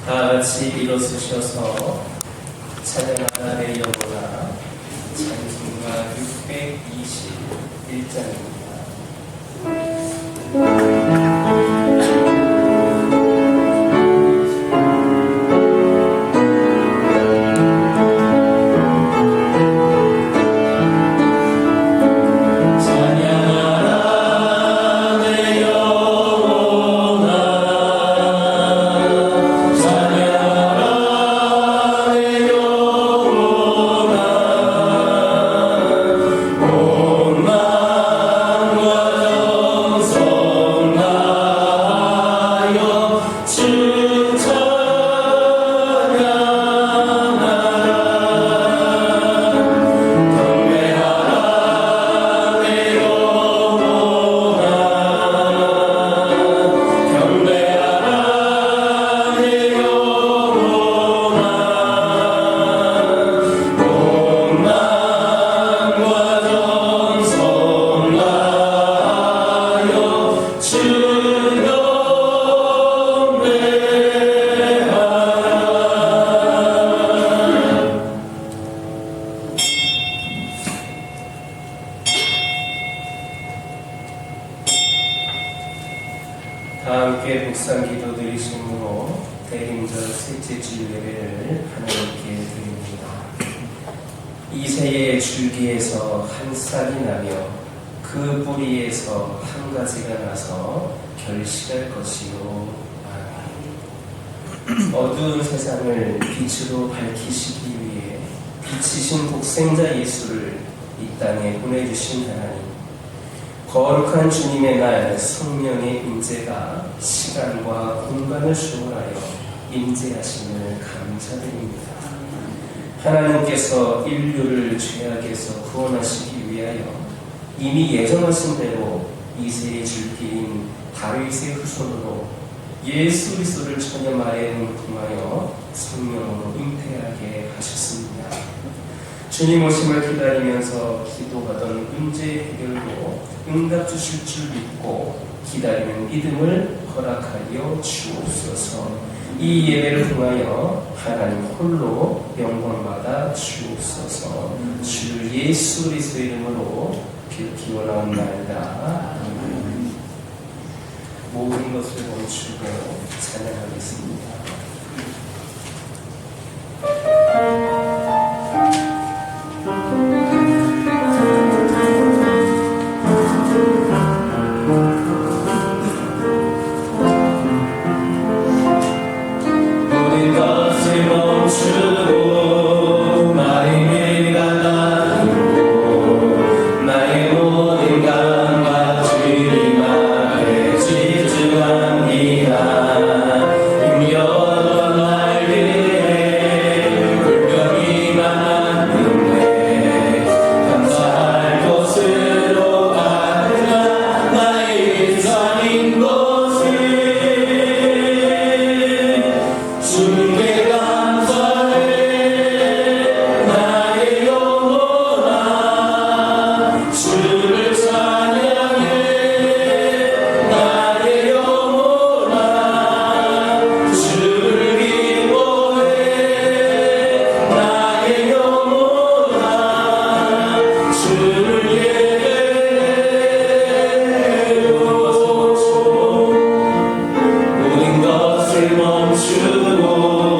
다 같이 일어서셔서 찬양하나의 영혼아 찬송가 621장입니다. 다 함께 묵상 기도 드리심으로 대림절 셋째 주 예배를 하나님께 드립니다. 이새의 줄기에서 한 싹이 나며 그 뿌리에서 한 가지가 나서 결실할 것이요. 아멘. 어두운 세상을 빛으로 밝히시기 위해 빛이신 독생자 예수를 이 땅에 보내주신 하나님, 거룩한 주님의 날 성령의 임재가 시간과 공간을 초월하여 임재하심을 감사드립니다. 하나님께서 인류를 죄악에서 구원하시기 위하여 이미 예정하신 대로 이새의 줄기인 다윗의 후손으로 예수 그리스도를 천여 마리아에 통하여 성령으로 잉태하게 하셨습니다. 주님 오심을 기다리면서 기도하던 문제 해결도 응답 주실 줄 믿고 기다리는 믿음을 허락하여 주옵소서. 이 예배를 통하여 하나님 홀로 영광받아 주옵소서. 주 예수 그리스도 이름으로 기원하옵나이다. 모든 것을 멈추고 찬양하겠습니다. 멈추고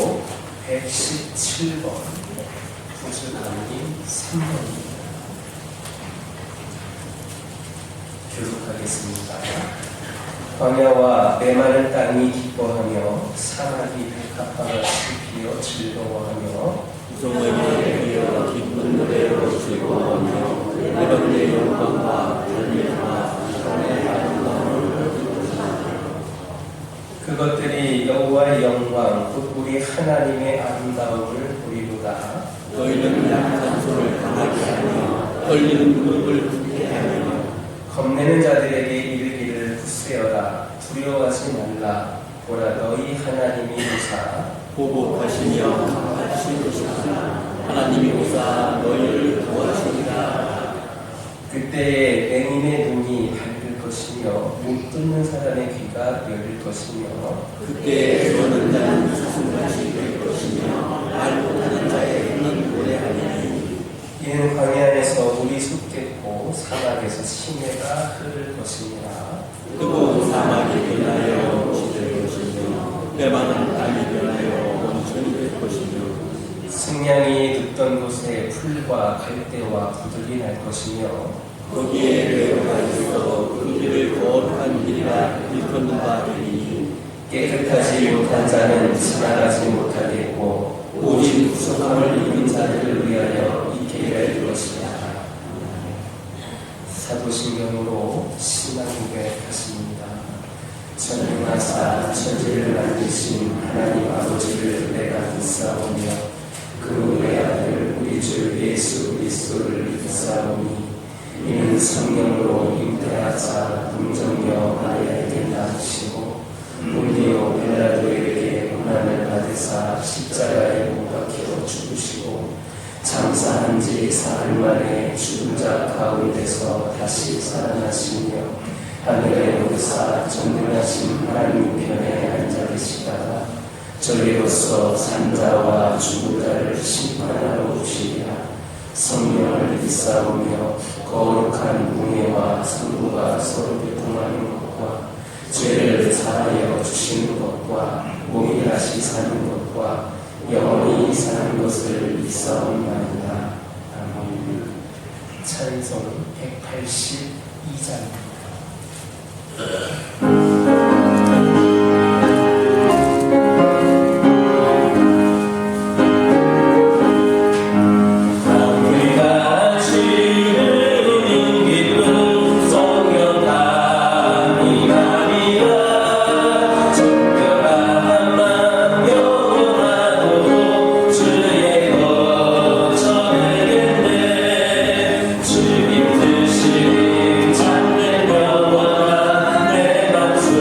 번호 117번 부주감님 3번입니다. 교독하겠습니다. 광야와 메마른 땅이 기뻐하며 사막이 백합화같이 피어 즐거워하며 구성에게 이어 기쁜 노래로 즐거워하며 해변의 영광과 달리와 시간의 아름다움을 그것들이 여호와의 영광 곧 우리 하나님의 아름다움을 보이로다. 너희는 약한 손을 강하게 하며 떨리는 무릎을 굳게 하며 겁내는 자들에게 이르기를 굳세어라. 두려워하지 말라. 보라 너희 하나님이 오사 보복하시며 강하시리시라. 하나님이 오사 너희를 구하시리라. 그때에 맹인의 눈이 밝을 것이며 못 듣는 사람의 귀가 열릴 것이며 그때 너는 자는 사슴같이 될 것이며 말 못하는 자의 눈은 노래하리니 이는 광야에서 물이 솟겠고 사막에서 심해가 흐를 것이니라. 뜨거운 사막이 변하여 옷이 될 것이며 메마른 땅이 변하여 온천이 될 것이며 승냥이 눕던 곳에 풀과 갈대와 부들이 날 것이며 거기에 레오가 있어 그 길을 거룩한 길이라 일컫는 바 되니 깨끗하지 못한 자는 지나가지 못하겠고 오직 구속함을 입은 자들을 위하여 있게 될 것이다. 사도신경으로 신앙 고백하십니다. 전능하사 천지를 만드신 하나님 아버지를 내가 믿사오며 그 외아들 우리 주 예수 그리스도를 믿사오니 이는 성령으로 잉태하사 동정녀 마리아에게 낳으시고 본디오 빌라도에게 고난을 받으사 십자가에 못 박혀 죽으시고 장사한 지 사흘 만에 죽은 자 가운데서 다시 살아나시며 하늘에 오르사 전능하신 하나님 편에 앉아 계시다가 저리로서 산자와 죽은 자를 심판하러 오시리라. 성령을 믿사오며 거룩한 공예와 상부가 서로 교통하는 것과 죄를 사하여 주시는 것과 몸이 다시 사는 것과 영원히 사는 것을 믿사옵나이다. 아멘. 찬송 182장입니다. 주님 뜻이 찾는 영원한 내 맘속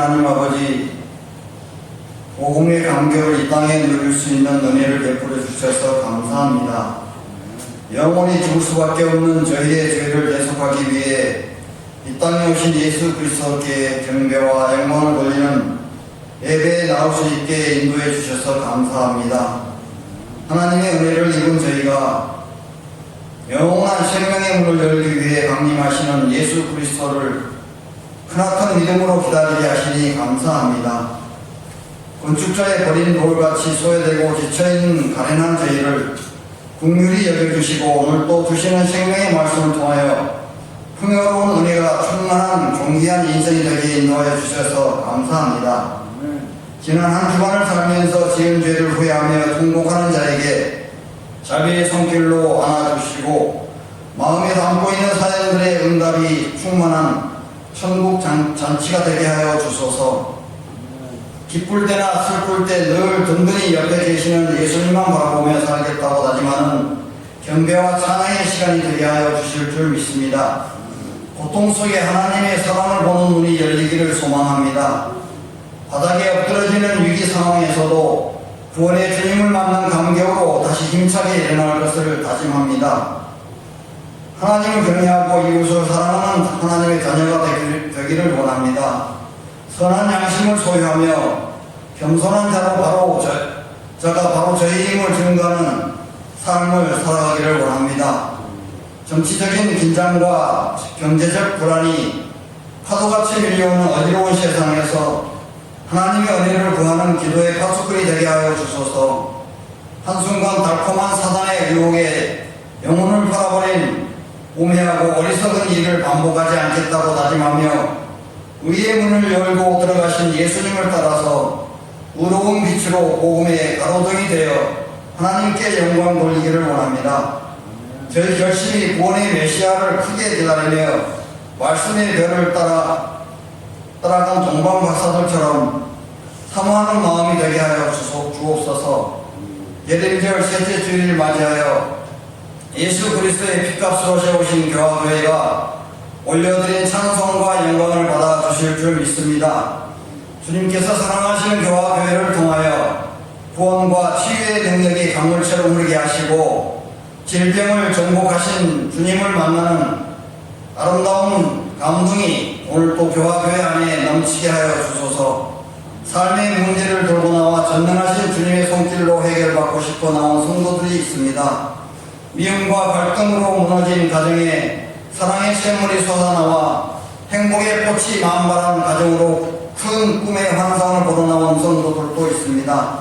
하나님 아버지, 복음의 감격을 이 땅에 누릴 수 있는 은혜를 베풀어 주셔서 감사합니다. 영원히 죽을 수밖에 없는 저희의 죄를 대속하기 위해 이 땅에 오신 예수 그리스도께 경배와 영광을 돌리는 예배에 나올 수 있게 인도해 주셔서 감사합니다. 하나님의 은혜를 입은 저희가 영원한 생명의 문을 열기 위해 강림하시는 예수 그리스도를 크나큰 믿음으로 기다리게 하시니 감사합니다. 건축자의 버린 돌같이 소외되고 지쳐있는 가련한 저희를 긍휼히 여겨주시고 오늘 또 주시는 생명의 말씀을 통하여 풍요로운 은혜가 충만한 존귀한 인생이 되게 인도하여 주셔서 감사합니다. 지난 한 주간을 살면서 지은 죄를 후회하며 통곡하는 자에게 자비의 손길로 안아주시고 마음에 담고 있는 사연들의 응답이 충만한 천국 잔치가 되게 하여 주소서. 기쁠 때나 슬플 때 늘 든든히 옆에 계시는 예수님만 바라보며 살겠다고 다짐하는 경배와 찬양의 시간이 되게 하여 주실 줄 믿습니다. 고통 속에 하나님의 사랑을 보는 눈이 열리기를 소망합니다. 바닥에 엎드러지는 위기 상황에서도 구원의 주님을 만난 감격으로 다시 힘차게 일어날 것을 다짐합니다. 하나님을 경외하고 이웃을 사랑하는 하나님의 자녀가 되기를 원합니다. 선한 양심을 소유하며 겸손한 자가 바로 저희 힘을 증거하는 삶을 살아가기를 원합니다. 정치적인 긴장과 경제적 불안이 파도같이 밀려오는 어지러운 세상에서 하나님의 은혜를 구하는 기도의 파수꾼이 되게 하여 주소서. 한순간 달콤한 사단의 유혹에 영혼을 팔아버린 우매하고 어리석은 일을 반복하지 않겠다고 다짐하며 의의 문을 열고 들어가신 예수님을 따라서 의로운 빛으로 복음의 가로등이 되어 하나님께 영광 돌리기를 원합니다. 저희 결심이 구원의 메시아를 크게 기다리며 말씀의 별을 따라간 동방 박사들처럼 사모하는 마음이 되게 하여 주옵소서. 예림절 셋째 주일을 맞이하여 예수 그리스도의 피값으로 세우신 교화교회가 올려드린 찬송과 영광을 받아 주실 줄 믿습니다. 주님께서 사랑하시는 교화교회를 통하여 구원과 치유의 능력이 강물처럼 흐르게 하시고 질병을 정복하신 주님을 만나는 아름다운 감동이 오늘 또 교화교회 안에 넘치게 하여 주소서. 삶의 문제를 들고 나와 전능하신 주님의 손길로 해결받고 싶어 나온 성도들이 있습니다. 미움과 갈등으로 무너진 가정에 사랑의 샘물이 솟아나와 행복의 꽃이 만발한 가정으로 큰 꿈의 환상을 보러 나온 성도들도 있습니다.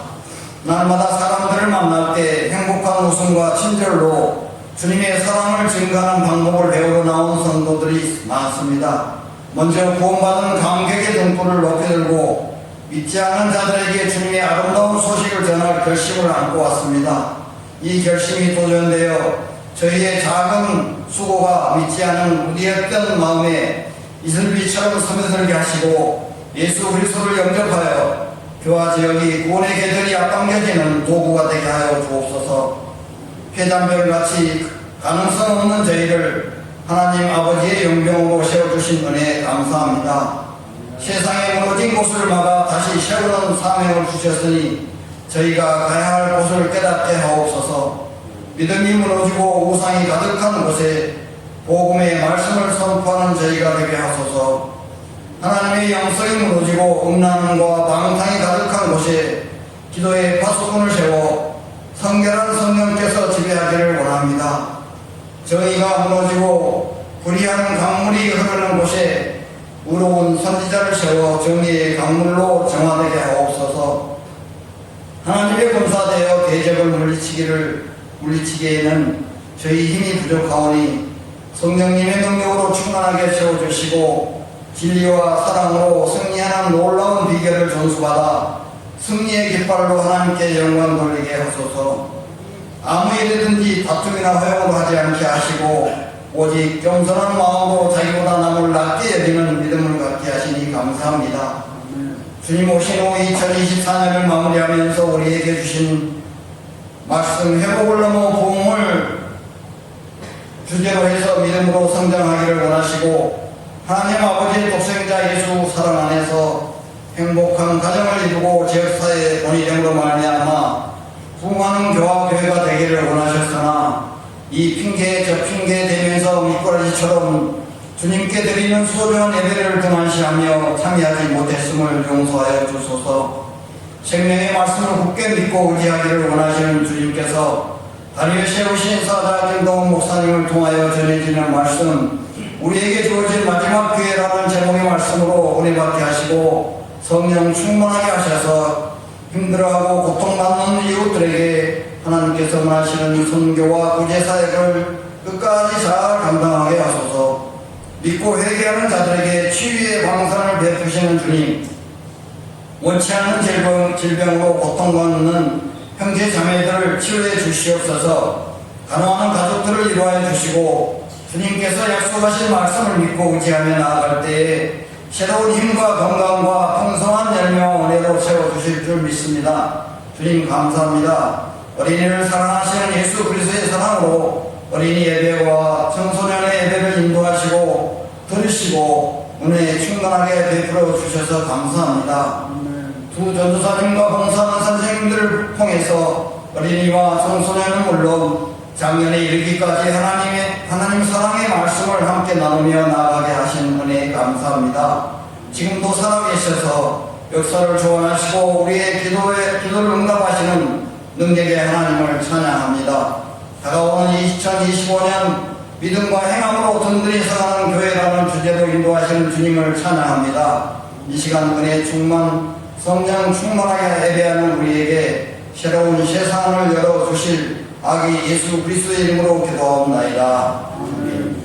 날마다 사람들을 만날 때 행복한 웃음과 친절로 주님의 사랑을 증가하는 방법을 배우러 나온 성도들이 많습니다. 먼저 구원받은 감격의 등불을 높이 들고 믿지 않는 자들에게 주님의 아름다운 소식을 전할 결심을 안고 왔습니다. 이 결심이 도전되어 저희의 작은 수고가 믿지 않은 우리였던 마음에 이슬비처럼 스며들게 하시고 예수 그리스도를 영접하여 교화 지역이 구원의 계절이 앞당겨지는 도구가 되게 하여 주옵소서. 회담별같이 가능성 없는 저희를 하나님 아버지의 영병으로 세워주신 은혜에 감사합니다. 세상에 무너진 곳을 막아 다시 세우는 사명을 주셨으니 저희가 가야 할 곳을 깨닫게 하옵소서. 믿음이 무너지고 우상이 가득한 곳에 복음의 말씀을 선포하는 저희가 되게 하소서. 하나님의 영성이 무너지고 음란과 방탕이 가득한 곳에 기도의 파수꾼을 세워 성결한 성령께서 지배하기를 원합니다. 정의가 무너지고 불의한 강물이 흐르는 곳에 의로운 선지자를 세워 정의의 강물로 정화되게 하옵소서. 하나님의 검사되어 대적을 물리치기에는 저희 힘이 부족하오니 성령님의 능력으로 충만하게 채워주시고 진리와 사랑으로 승리하는 놀라운 비결을 전수받아 승리의 깃발로 하나님께 영광 돌리게 하소서. 아무 일이든지 다툼이나 허용으로 하지 않게 하시고 오직 겸손한 마음으로 자기보다 남을 낮게 여기는 믿음을 갖게 하시니 감사합니다. 주님 오신 후 2024년을 마무리하면서 우리에게 주신 말씀 회복을 넘어 부흥을 주제로 해서 믿음으로 성장하기를 원하시고 하나님 아버지의 독생자 예수 사랑 안에서 행복한 가정을 이루고 지역사회에 본이 된으로 말미암아 부흥하는 교와 교회가 되기를 원하셨으나 이 핑계 저 핑계 대면서 미꾸라지처럼 주님께 드리는 소중한 예배를 등한시하며 참여하지 못했음을 용서하여 주소서. 생명의 말씀을 굳게 믿고 의지하기를 원하시는 주님께서 다리에 세우신 사자 김동훈 목사님을 통하여 전해지는 말씀, 우리에게 주어진 마지막 기회라는 제목의 말씀으로 은혜받게 하시고 성령 충만하게 하셔서 힘들어하고 고통받는 이웃들에게 하나님께서 원하시는 선교와 구제사역을 끝까지 잘 감당하게 하소서. 믿고 회개하는 자들에게 치유의 방선을 베푸시는 주님, 원치 않는 질병으로 고통받는 형제 자매들을 치유해 주시옵소서. 간호하는 가족들을 위로하여 주시고 주님께서 약속하신 말씀을 믿고 의지하며 나아갈 때에 새로운 힘과 건강과 풍성한 열매와 은혜로 채워주실 줄 믿습니다. 주님 감사합니다. 어린이를 사랑하시는 예수 그리스도의 사랑으로 어린이 예배와 청소년의 예배를 인도하시고 들으시고 은혜 충만하게 베풀어 주셔서 감사합니다. 두 전도사님과 봉사하는 선생님들을 통해서 어린이와 청소년은 물론 작년에 이르기까지 하나님 사랑의 말씀을 함께 나누며 나아가게 하신 은혜에 감사합니다. 지금도 살아계셔서 역사를 조언하시고 우리의 기도를 응답하시는 능력의 하나님을 찬양합니다. 다가오는 2025년 믿음과 행함으로 든든히 살아가는 교회라는 주제로 인도하시는 주님을 찬양합니다. 이 시간 은혜 충만 성령 충만하게 예배하는 우리에게 새로운 세상을 열어주실 아기 예수 그리스도의 이름으로 기도하옵나이다. 아멘.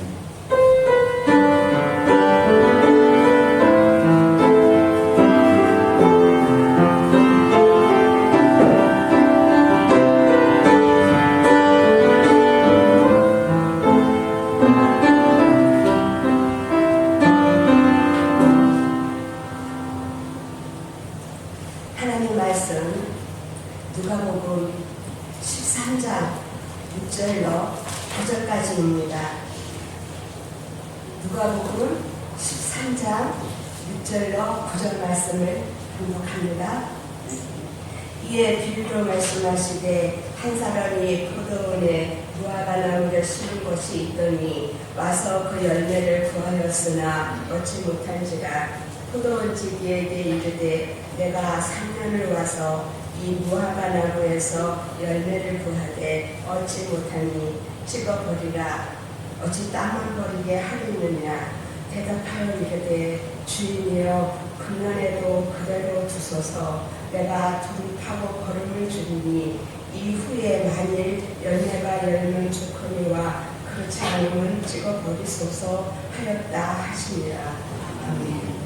하나님 말씀 누가복음 13장 6절로 9절까지입니다. 누가복음 13장 6절로 9절 말씀을 봉독합니다. 이에 비유로 말씀하시되 한 사람이 포도원에 무화과 나무를 심은 곳이 있더니 와서 그 열매를 구하였으나 얻지 못한지라. 포도원지기에게 이르되 내가 3년을 와서 이 무화과 나무에서 열매를 구하되 얻지 못하니 찍어버리라. 어찌 땅을 버리게 하겠느냐. 대답하여 이르되 주인이여 금년에도 그대로 두소서. 내가 둘이 파고 거름을 주리니 이후에 만일 열매가 열면 좋거니와 그렇지 않으면 찍어버리소서 하였다 하시니라. 아멘.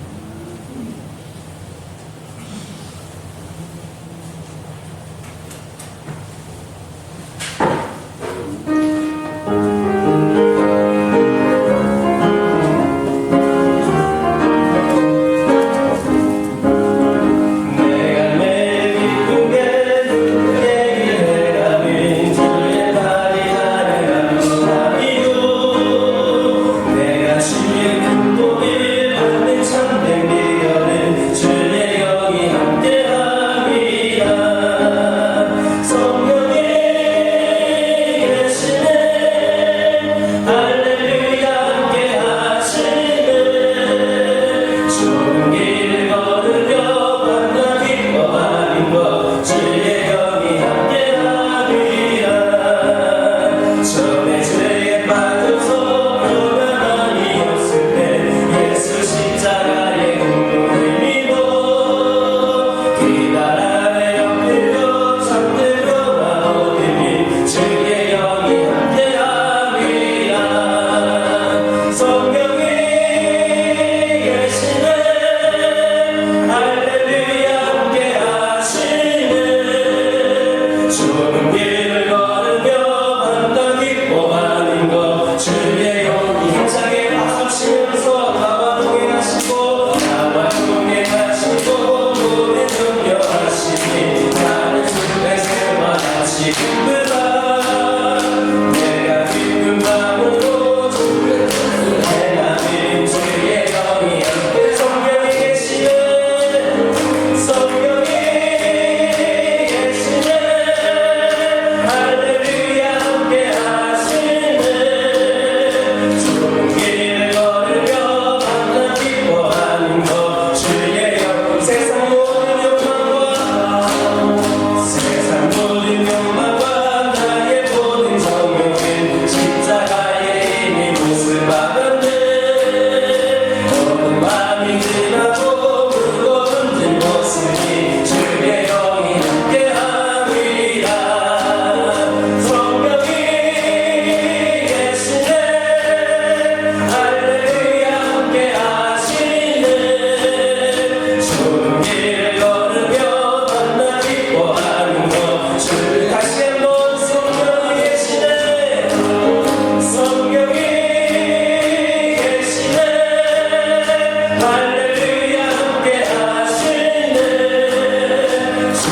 내가 주의 큰 복을 받는 자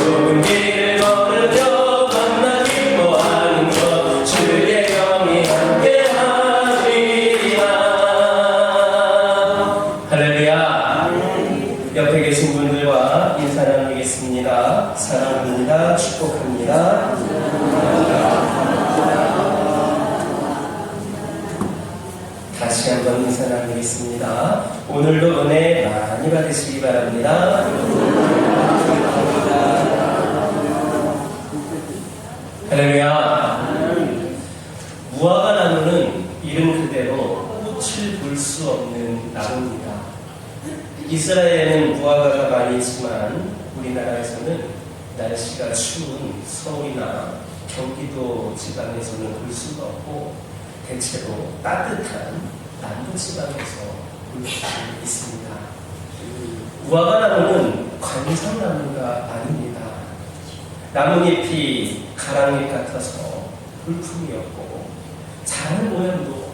좁은 길을 걸으며 만나 기뻐하는 것 주의 영이 함께하리라. 할렐루야. 옆에 계신 분들과 인사 나누겠습니다. 사랑합니다. 축복합니다. 다시 한번 인사 나누겠습니다. 오늘도 은혜 많이 받으시기 바랍니다. 할렐루야. 무화과 나무는 이름 그대로 꽃을 볼 수 없는 나무입니다. 이스라엘에는 무화과가 많이 있지만 우리나라에서는 날씨가 추운 서울이나 경기도 지방에서는 볼 수가 없고 대체로 따뜻한 남부지방에서 볼 수 있습니다. 무화과 나무는 관상나무가 아닙니다. 나뭇잎이 가랑잎 같아서 볼품이었고 자라는 모양도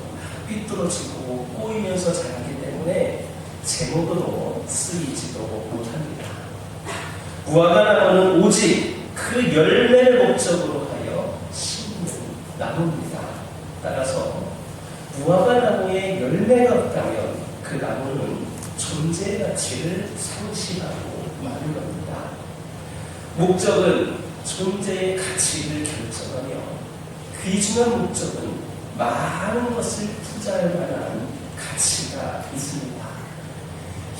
삐뚤어지고 꼬이면서 자라기 때문에 제목으로 쓰이지도 못합니다. 무화과 나무는 오직 그 열매를 목적으로 하여 심는 나무입니다. 따라서 무화과 나무에 열매가 없다면 그 나무는 존재의 가치를 상실하고 마는 겁니다. 목적은 존재의 가치를 결정하며 귀중한 목적은 많은 것을 투자할 만한 가치가 있습니다.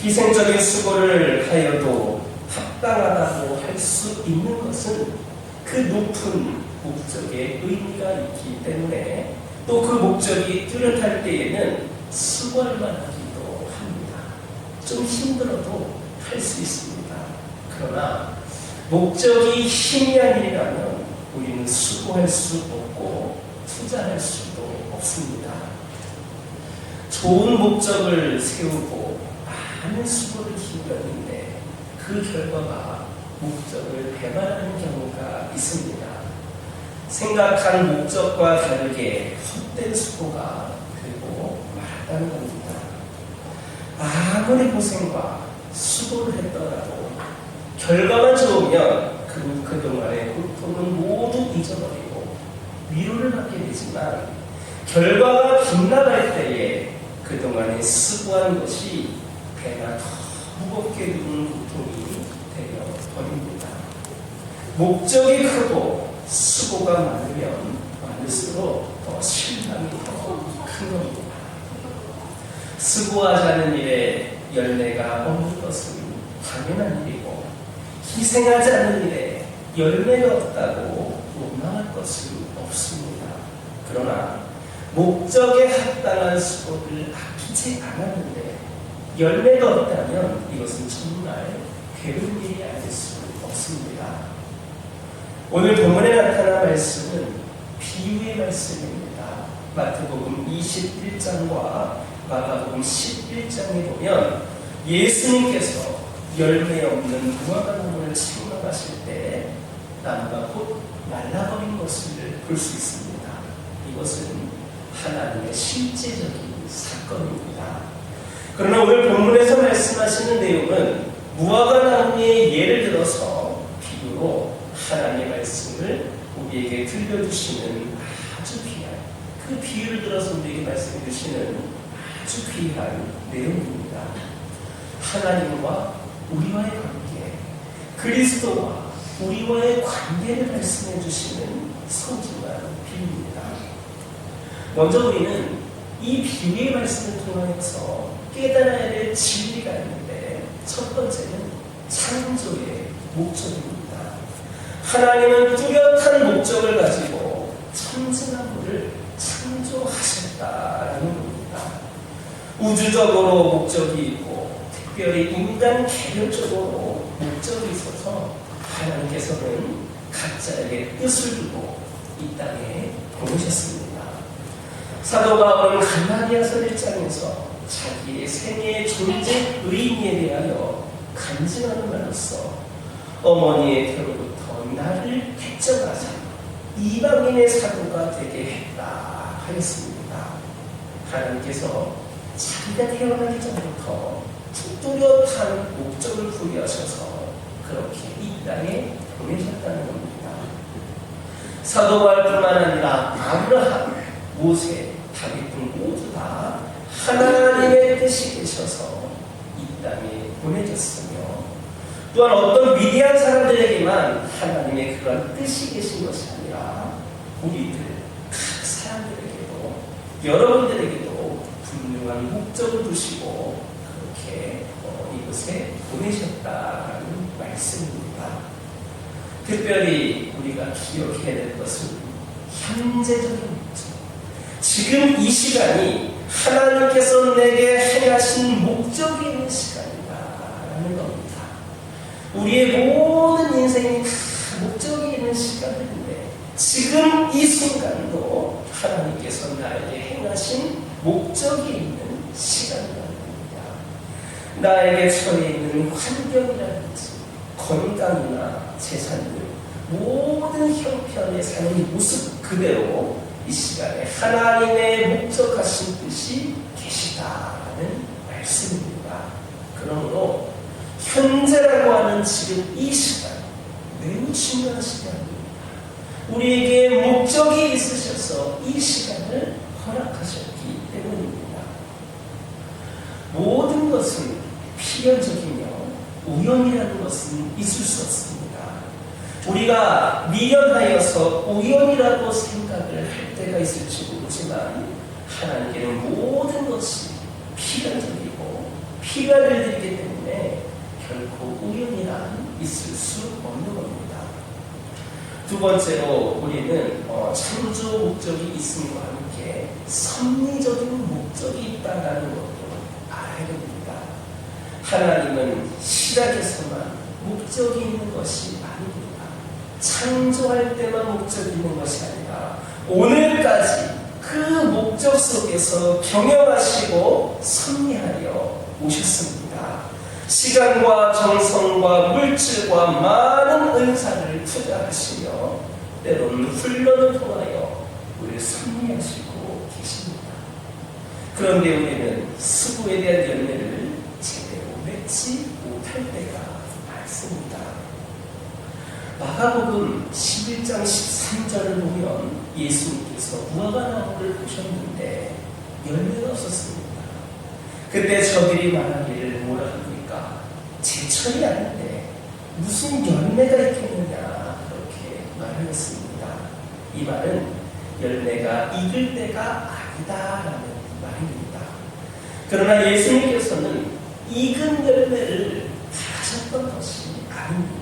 희생적인 수고를 하여도 합당하다고 할 수 있는 것은 그 높은 목적의 의미가 있기 때문에 또 그 목적이 뚜렷할 때에는 수고할 만하기도 합니다. 좀 힘들어도 할 수 있습니다. 그러나 목적이 희미한 일이라면 우리는 수고할 수 없고 투자할 수도 없습니다. 좋은 목적을 세우고 많은 수고를 기울였는데 그 결과가 목적을 배반하는 경우가 있습니다. 생각한 목적과 다르게 헛된 수고가 되고 말았다는 겁니다. 아무리 고생과 수고를 했더라도 결과가 좋으면 그동안의 고통은 모두 잊어버리고 위로를 받게 되지만 결과가 빗나갈 때에 그동안에 수고한 것이 배가 더 무겁게 누는 고통이 되어 버립니다. 목적이 크고 수고가 많으면 많을수록 더 실망이 더 큰 겁니다. 수고하지 않은 일에 열매가 없는 것은 당연한 일이고 희생하지 않는 일에 열매가 없다고 원망할 것은 없습니다. 그러나 목적에 합당한 수고를 아끼지 않았는데 열매가 없다면 이것은 정말 괴로운 일이 아닐 수 없습니다. 오늘 본문에 나타난 말씀은 비유의 말씀입니다. 마태복음 21장과 마가복음 11장에 보면 예수님께서 열매 없는 무화과 나무를 책망하실 때 나무가 곧 말라버린 것을 볼 수 있습니다. 이것은 하나님의 실제적인 사건입니다. 그러나 오늘 본문에서 말씀하시는 내용은 무화과 나무의 예를 들어서 비유로 하나님의 말씀을 우리에게 들려주시는 아주 귀한 그 비유를 들어서 우리에게 말씀해 주시는 아주 귀한 내용입니다. 하나님과 우리와의 관계, 그리스도와 우리와의 관계를 말씀해 주시는 소중한 비유입니다. 먼저 우리는 이 비유의 말씀을 통해서 깨달아야 될 진리가 있는데 첫 번째는 창조의 목적입니다. 하나님은 뚜렷한 목적을 가지고 천지만물을 창조하셨다라는 겁니다. 우주적으로 목적이 있고 특별히 인간 개별적으로 목적이 있어서 하나님께서는 각자에게 뜻을 두고 이 땅에 보내셨습니다. 사도 바울은 갈라디아서 1장에서 자기의 생애의 존재 의미에 대하여 간증하는 말로써 어머니의 태로부터 나를 개척하사 이방인의 사도가 되게 했다 하였습니다. 하나님께서 자기가 태어나기 전부터 뚜렷한 목적을 부여하셔서 그렇게 이 땅에 보내셨다는 겁니다. 사도 바울뿐만 아니라 아브라함, 모세, 다윗 등 모두 다 하나님의 뜻이 계셔서 이 땅에 보내졌으며 또한 어떤 위대한 사람들에게만 하나님의 그런 뜻이 계신 것이 아니라 우리들 각 사람들에게도 여러분들에게도 분명한 목적을 두시고 그렇게 이곳에 보내셨다는 말씀입니다. 특별히 우리가 기억해야 될 것은 현재적인 목적. 지금 이 시간이 하나님께서 내게 행하신 목적이 있는 시간이다라는 겁니다. 우리의 모든 인생이 다 목적이 있는 시간인데 지금 이 순간도 하나님께서 나에게 행하신 목적이 있는 시간이라는 겁니다. 나에게 처해 있는 환경이라든지 건강이나 재산 등 모든 형편의 삶의 모습 그대로 이 시간에 하나님의 목적하신 뜻이 계시다라는 말씀입니다. 그러므로 현재라고 하는 지금 이 시간 매우 중요한 시간입니다. 우리에게 목적이 있으셔서 이 시간을 허락하셨기 때문입니다. 모든 것은 필연적이며 우연이라는 것은 있을 수 없습니다. 우리가 미련하여서 우연이라고 생각을 할 때가 있을지 모르지만 하나님께는 모든 것이 필연적이고 필요한 일들이기 때문에 결코 우연이란 있을 수 없는 겁니다. 두 번째로 우리는 창조 목적이 있음과 함께 섭리적인 목적이 있다는 것도 알아야 됩니다. 하나님은 시작에서만 목적이 있는 것이 아닙니다. 창조할 때만 목적이 있는 것이 아니라 오늘까지 그 목적 속에서 경영하시고 섭리하여 오셨습니다. 시간과 정성과 물질과 많은 은사를 투자하시며 때로는 훈련을 통하여 우리를 섭리하시고 계십니다. 그런데 우리는 수고에 대한 열매를 제대로 맺지 못할 때가 많습니다. 마가복음 11장 13절을 보면 예수님께서 무화과나무를 보셨는데 열매가 없었습니다. 그때 저들이 말하기를 뭐라 합니까? 제철이 아닌데 무슨 열매가 있겠느냐 그렇게 말하였습니다. 이 말은 열매가 익을 때가 아니다라는 말입니다. 그러나 예수님께서는 익은 열매를 하셨던 것이 아닙니다.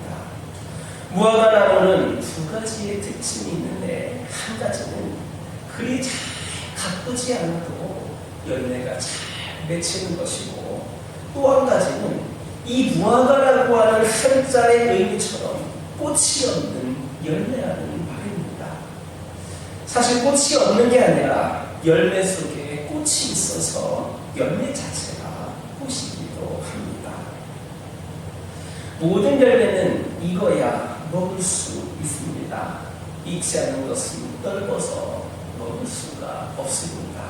무화과나무는 두 가지의 특징이 있는데 한 가지는 그리 잘 가꾸지 않아도 열매가 잘 맺히는 것이고 또 한 가지는 이 무화과라고 하는 한자의 의미처럼 꽃이 없는 열매라는 말입니다. 사실 꽃이 없는 게 아니라 열매 속에 꽃이 있어서 열매 자체가 꽃이기도 합니다. 모든 열매는 익어야 먹을 수 있습니다. 익지 않은 것은 떨궈서 먹을 수가 없습니다.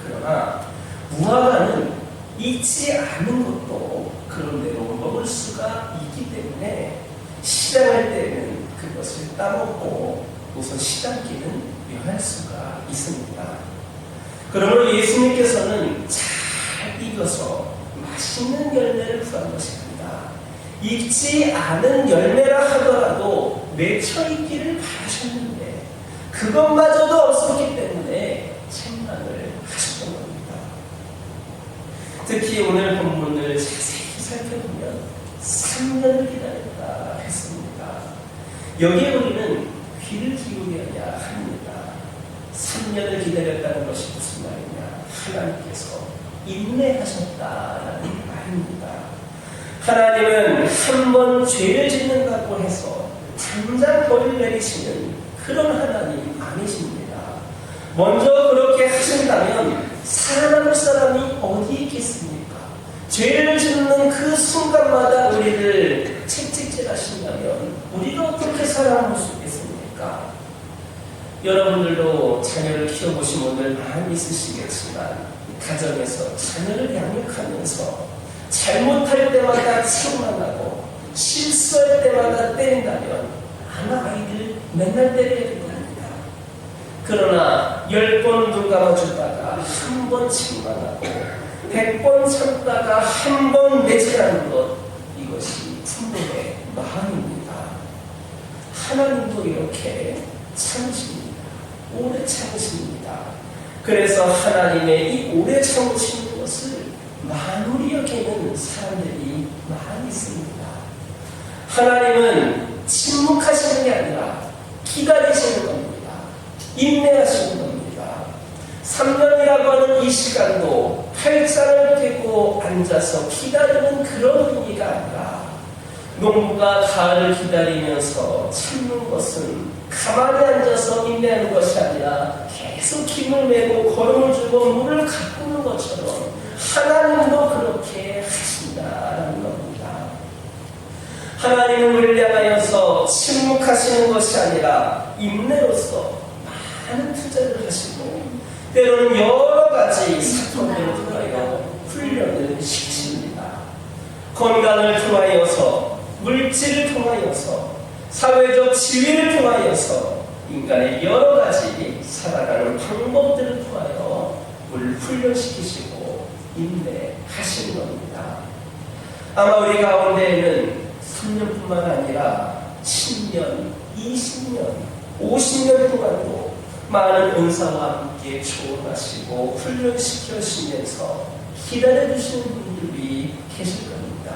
그러나 무화과는 익지 않은 것도 그런대로 먹을 수가 있기 때문에 시장할 때는 그것을 따먹고 우선 시장기는 면할 수가 있습니다. 그러므로 예수님께서는 잘 익어서 맛있는 열매를 구한 것이 아니라 익지 않은 열매라 하더라도 맺혀 있기를 바라셨는데 그것마저도 없었기 때문에 책망을 하셨던 겁니다. 특히 오늘 본문을 자세히 살펴보면 3년을 기다렸다 했습니다. 여기에 우리는 귀를 기울여야 합니다. 3년을 기다렸다는 것이 무슨 말이냐? 하나님께서 인내하셨다라는 말입니다. 하나님은 한 번 죄를 짓는다고 해서 당장 벌을 내리시는 그런 하나님 아니십니다. 먼저 그렇게 하신다면 살아남을 사람이 어디 있겠습니까? 죄를 짓는 그 순간마다 우리를 채찍질하신다면 우리가 어떻게 살아남을 수 있겠습니까? 여러분들도 자녀를 키워보신 분들 많이 있으시겠지만 가정에서 자녀를 양육하면서 잘못할 때마다 책망하고 실수할 때마다 때린다면 아이들 맨날 때려야 되는 겁니다. 그러나 10번 눈 감아주다가 한 번 침방하고 100번 참다가 한 번 매질하는 것, 이것이 부모의 마음입니다. 하나님도 이렇게 참으십니다. 오래 참으십니다. 그래서 하나님의 이 오래 참으시는 것을 만홀히 여기는 사람들이 많이 있습니다. 하나님은 침묵하시는 게 아니라 기다리시는 겁니다. 인내하시는 겁니다. 3년이라고 하는 이 시간도 팔짱을 떼고 앉아서 기다리는 그런 의미가 아니라, 농부가 가을을 기다리면서 참는 것은 가만히 앉아서 인내하는 것이 아니라 계속 힘을 내고 걸음을 주고 물을 가꾸는 것처럼 하나님도 그렇게 하신다라는 겁니다. 하나님은 우리를 향하여서 침묵하시는 것이 아니라 인내로서 많은 투자를 하시고 때로는 여러 가지 사건들을 통하여 훈련을 시키십니다. 건강을 통하여서, 물질을 통하여서, 사회적 지위를 통하여서 인간의 여러 가지 살아가는 방법들을 통하여 우리를 훈련시키시고 인내하시는 겁니다. 아마 우리 가운데에는 3년뿐만 아니라 10년, 20년, 50년 동안도 많은 은사와 함께 조언하시고 훈련시켜주시면서 기다려주시는 분들이 계실 겁니다.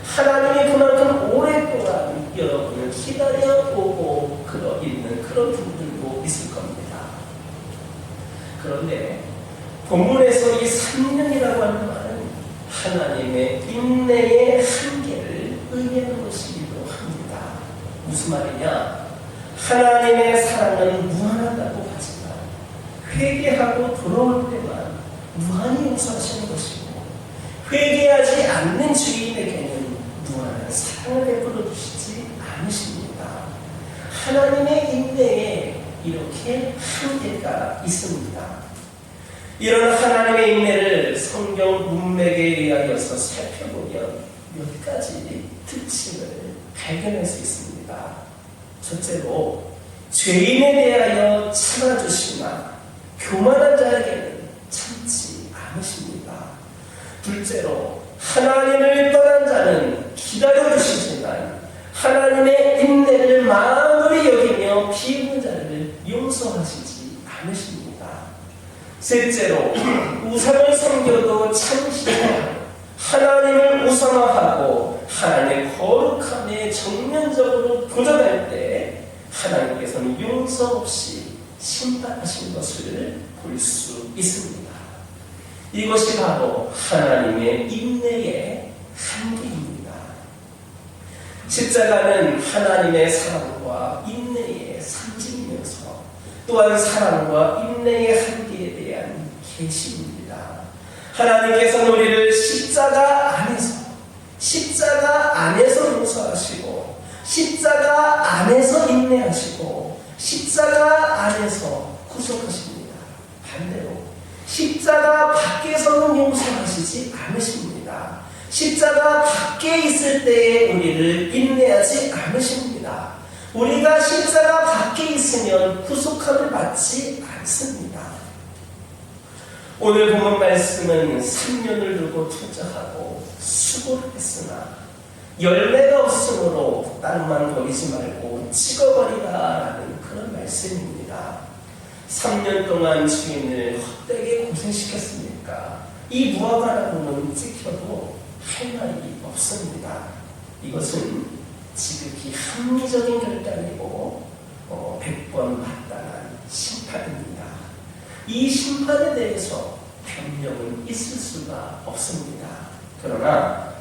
하나님이 그만큼 오랫동안 여러분을 기다려오고 있는 그런 분들도 있을 겁니다. 그런데 본문에서 이 3년이라고 하는 말은 하나님의 인내의 한계를 의미하는 것이기도 합니다. 무슨 말이냐? 하나님의 사랑은 무한하다고 하지만 회개하고 돌아올 때만 무한히 용서하시는 것이고, 회개하지 않는 주인에게는 무한한 사랑을 베풀어 주시지 않으십니다. 하나님의 인내에 이렇게 한계가 있습니다. 이런 하나님의 인내를 성경 문맥에 의하여서 살펴보면 몇 가지 특징을 발견할 수 있습니다. 첫째로, 죄인에 대하여 참아주시나 교만한 자에게는 참지 않으십니다. 둘째로, 하나님을 떠난 자는 기다려주시지만 하나님의 인내를 만홀히 여기며 비웃는 자를 용서하시지 않으십니다. 셋째로, 우상을 섬겨도 참으시며 하나님을 우상화하고 하나님의 거룩함에 정면적으로 도전할 때 하나님께서는 용서 없이 심판하신 것을 볼 수 있습니다. 이것이 바로 하나님의 인내의 한계입니다. 십자가는 하나님의 사랑과 인내의 상징이면서 또한 사랑과 인내의 한계에 대한 계시입니다. 하나님께서는 우리를 십자가 안에서 용서하시고, 십자가 안에서 인내하시고, 십자가 안에서 구속하십니다. 반대로 십자가 밖에서는 용서하시지 않으십니다. 십자가 밖에 있을 때에 우리를 인내하지 않으십니다. 우리가 십자가 밖에 있으면 구속함을 받지 않습니다. 오늘 본문 말씀은 3년을 두고 투자하고 수고를 했으나 열매가 없으므로 땅만 버리지 말고 찍어버리라라는 그런 말씀입니다. 3년 동안 주인을 헛되게 고생시켰으니까 이 무화과나무는 찍혀도 할 말이 없습니다. 이것은 지극히 합리적인 결단이고 100번 마땅한 심판입니다. 이 심판에 대해서 변명은 있을 수가 없습니다. 그러나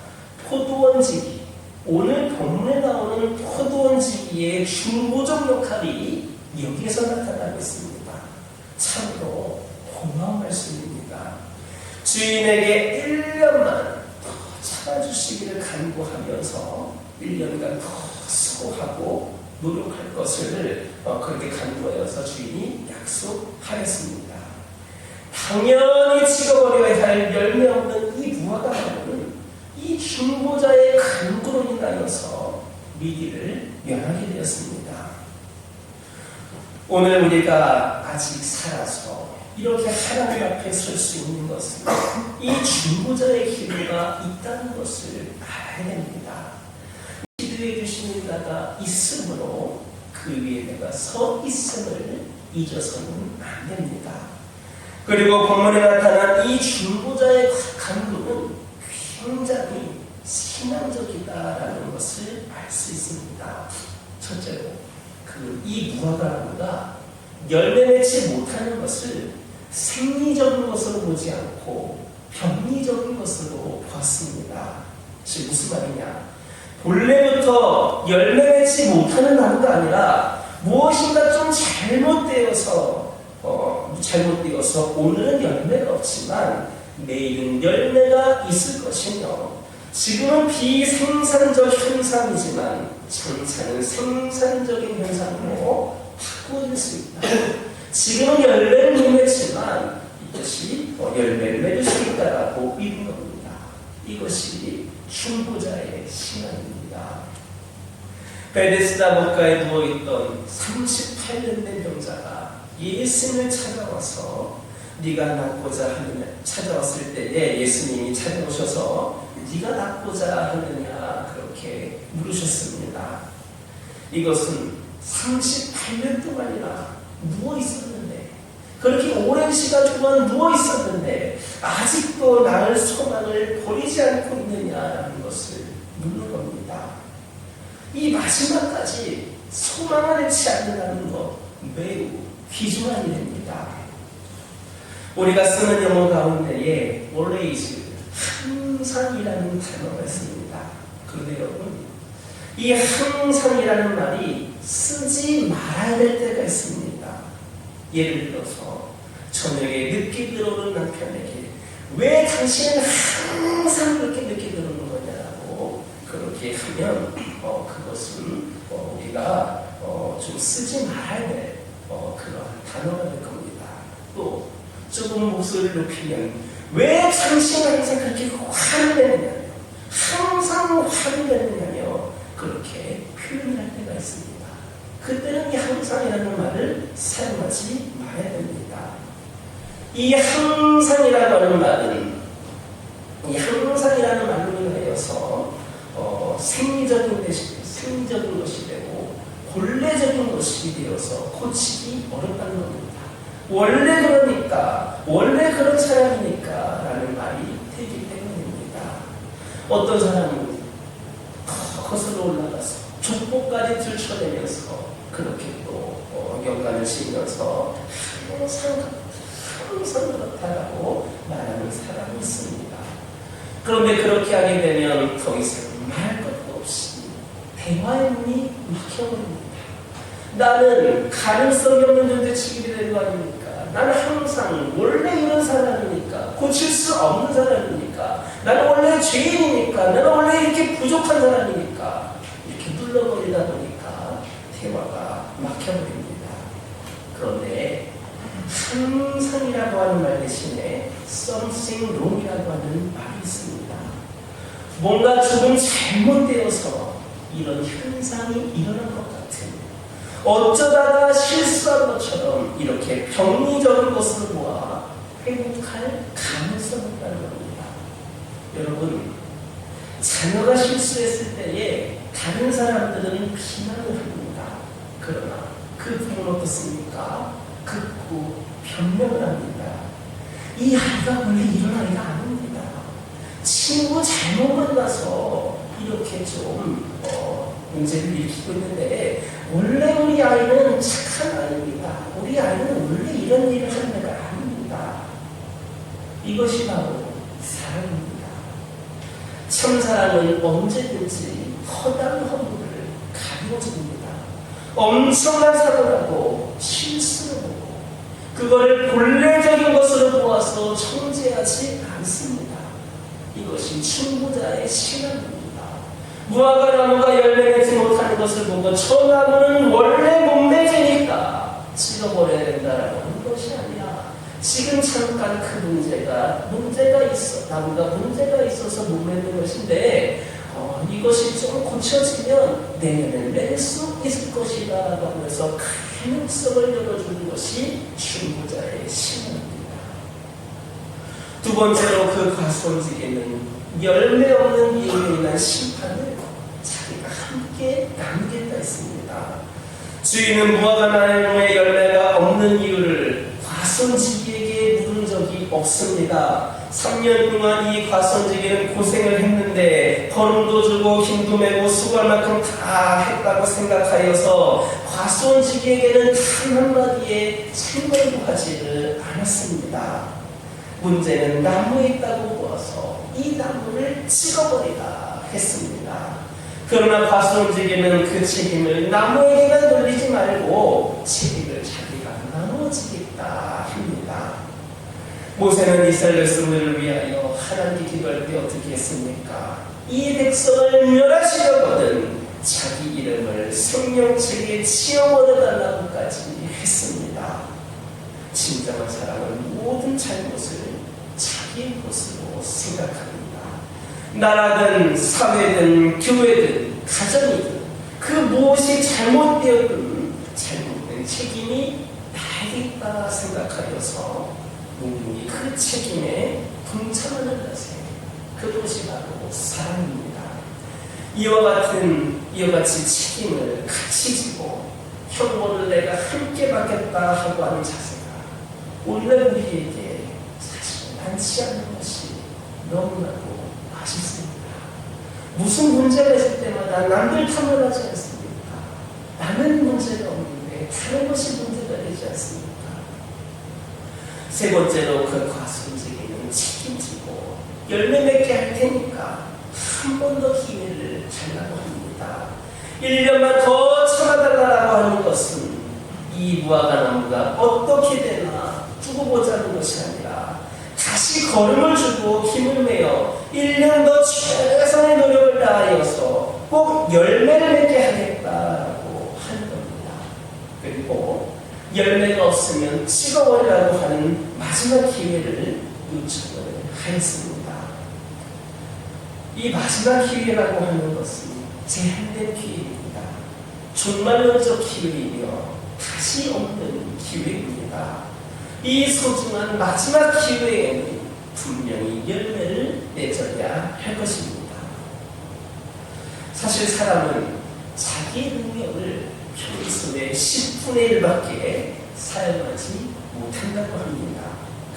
포도원지기, 오늘 본문에 나오는 포도원지기의 중보적 역할이 여기에서 나타나고 있습니다. 참으로 고마운 말씀입니다. 주인에게 1년만 더 참아주시기를 간구하면서 1년간 더 수고하고 노력할 것을 그렇게 간구하여서 주인이 약속하였습니다. 당연히 찍어버려야 할 열매 없는 이 무화과나무는 이 중보자의 간구로 인하여서 미디를 멸하게 되었습니다. 오늘 우리가 아직 살아서 이렇게 하나님 앞에 설 수 있는 것은 이 중보자의 기도가 있다는 것을 알아야 됩니다. 기도해 주시는 자가 있으므로 그 위에 내가 서 있음을 잊어서는 안 됩니다. 그리고 본문에 나타난 이 중보자의 간구는 굉장히 신앙적이다라는 것을 알 수 있습니다. 첫째로 이 무화과나무가 열매 맺지 못하는 것을 생리적인 것으로 보지 않고 병리적인 것으로 보았습니다. 즉 무슨 말이냐? 본래부터 열매 맺지 못하는 나무가 아니라 무엇인가 좀 잘못되어서 오늘은 열매가 없지만 내일은 열매가 있을 것이며 지금은 비생산적 현상이지만 장차는 생산적인 현상으로 바꾸어질 수 있다. 지금은 열매를 못 맺지만 이것이 열매를 맺을 수 있다라고 믿는 겁니다. 이것이 중보자의 신앙입니다. 베데스다 목가에 누워있던 38년 된 병자가 예수님을 찾아와서 네가 낫고자 하느냐 찾아왔을 때에 예수님이 찾아오셔서 네가 낫고자 하느냐 그렇게 물으셨습니다. 이것은 38년 동안이나 누워 있었는데 그렇게 오랜 시간 동안 누워 있었는데 아직도 나을 소망을 버리지 않고 있느냐라는 것을 묻는 겁니다. 이 마지막까지 소망을 잃지 않는다는 것 매우 귀중한 일입니다. 우리가 쓰는 영어 가운데에 always 항상이라는 단어가 있습니다. 그런데 여러분 이 항상이라는 말이 쓰지 말아야 될 때가 있습니다. 예를 들어서 저녁에 늦게 들어오는 남편에게 왜 당신은 항상 그렇게 늦게 들어오는 거냐라고 그렇게 하면 그것은 우리가 좀 쓰지 말아야 될 그런 단어가 될 겁니다. 또 조금 목소리를 높이면 왜 당신은 항상 그렇게 화를 내느냐며 항상 화를 내느냐며 그렇게 표현할 때가 있습니다. 그때는 이 항상이라는 말을 사용하지 말아야 됩니다. 이 항상이라고 하는 말은 이 항상이라는 말로 인하여서 생리적인 것이 되고 본래적인 것이 되어서 고치기 어렵다는 겁니다. 원래 그러니까 원래 그런 사람이니까 라는 말이 되기 때문입니다. 어떤 사람은 거슬러 올라가서 족보까지 들춰내면서 그렇게 또 연관을 지으면서 항상 그렇다라고 말하는 사람이 있습니다. 그런데 그렇게 하게 되면 더 이상 말할 것도 없이 대화의 문이 막혀버립니다. 나는 가능성이 없는 존재치기 된 거 아닙니까? 나는 항상 원래 이런 사람이니까 고칠 수 없는 사람이니까 나는 원래 죄인이니까 나는 원래 이렇게 부족한 사람이니까 이렇게 눌러버리다 보니까 대화가 막혀버립니다. 그런데 항상이라고 하는 말 대신에 something wrong이라고 하는 말이 있습니다. 뭔가 조금 잘못되어서 이런 현상이 일어난 것 같은 어쩌다가 실수한 것처럼 이렇게 병리적인 것으로 보아 회복할 가능성이 있다는 겁니다. 여러분, 자녀가 실수했을 때에 다른 사람들은 비난을 합니다. 그러나 그 부모는 어떻습니까? 극구 변명을 합니다. 이 아이가 원래 이런 아이가 아닙니다. 친구 잘못 만나서 이렇게 좀 문제를 일으키고 있는데 원래 우리 아이는 착한 아이입니다. 우리 아이는 원래 이런 일을 하는 애가 아닙니다. 이것이 바로 사랑입니다. 참 사랑은 언제든지 허다한 허물을 가려줍니다. 엄청난 사고를 하고 실수를 하고 그거를 본래적인 것으로 보아서 청지하지 않습니다. 이것이 중보자의 신앙입니다. 무화과 나무가 열매 맺지 못하는 것을 보고 저 나무는 원래 못 맺으니까 찍어버려야 된다라는 것이 아니라 지금 잠깐 그 문제가 있어 나무가 문제가 있어서 못 맺는 것인데 이것이 좀 고쳐지면 내년에 낼 수 있을 것이다 라고 하면서 가능성을 열어주는 것이 중보자의 신앙입니다. 두 번째로 그 과수원지기는 열매 없는 이유로 인한 심판을 자기가 함께 남긴다 했습니다. 주인은 무화과 나무의 열매가 없는 이유를 과수원지기에게 물은 적이 없습니다. 3년 동안 이 과수원지기는 고생을 했는데 거름도 주고 힘도 매고 수고할 만큼 다 했다고 생각하여서 과수원지기에게는 단 한마디의 책망도 하지를 않았습니다. 문제는 나무에 있다고 보아서 이 나무를 찍어버리라 했습니다. 그러나 과수원지기는 그 책임을 나무에게만 돌리지 말고 책임을 자기가 나눠지겠다 합니다. 모세는 이스라엘 백성들을 위하여 하나님께 기도할 때 어떻게 했습니까? 이 백성을 멸하시려거든 자기 이름을 생명책에 지어버려달라고까지 했습니다. 진정한 사람은 모든 잘못을 자기의 것으로 생각합니다. 나라든 사회든 교회든 가정이든 그 무엇이 잘못되었든 잘못된 책임이 나에게 있다 생각하여서 묵묵히 그 책임에 동참하는 것에 그것이 바로 사랑입니다. 이와 같이 책임을 같이 지고 형벌을 내가 함께 받겠다 하고 하는 자세가 오늘 우리에게 사실 많지 않는 것이 너무나도 아쉽습니다. 무슨 문제가 있을 때마다 남들 탓을 하지 않습니까? 나는 문제가 없는데 다른 것이 문제가 되지 않습니까? 세 번째로 그 과수원지기는 책임지고 열매 맺게 할 테니까 한 번 더 기회를 달라고 합니다. 1년만 더 참아달라고 하는 것은 이 무화과 나무가 어떻게 되나 두고 보자는 것이 아니라 다시 걸음을 주고 힘을 내어 1년 더 최선의 노력을 다하여서 꼭 열매를 맺게 하겠다라고 하는 겁니다. 그리고 열매가 없으면 찍어버리라고 하는 마지막 기회를 요청을 하였습니다. 이 마지막 기회라고 하는 것은 제한된 기회입니다. 종말론적 기회이며 다시 없는 기회입니다. 이 소중한 마지막 기회에는 분명히 열매를 맺어야 할 것입니다. 사실 사람은 자기 능력을 평소에 10분의 1밖에 사용하지 못한다고 합니다.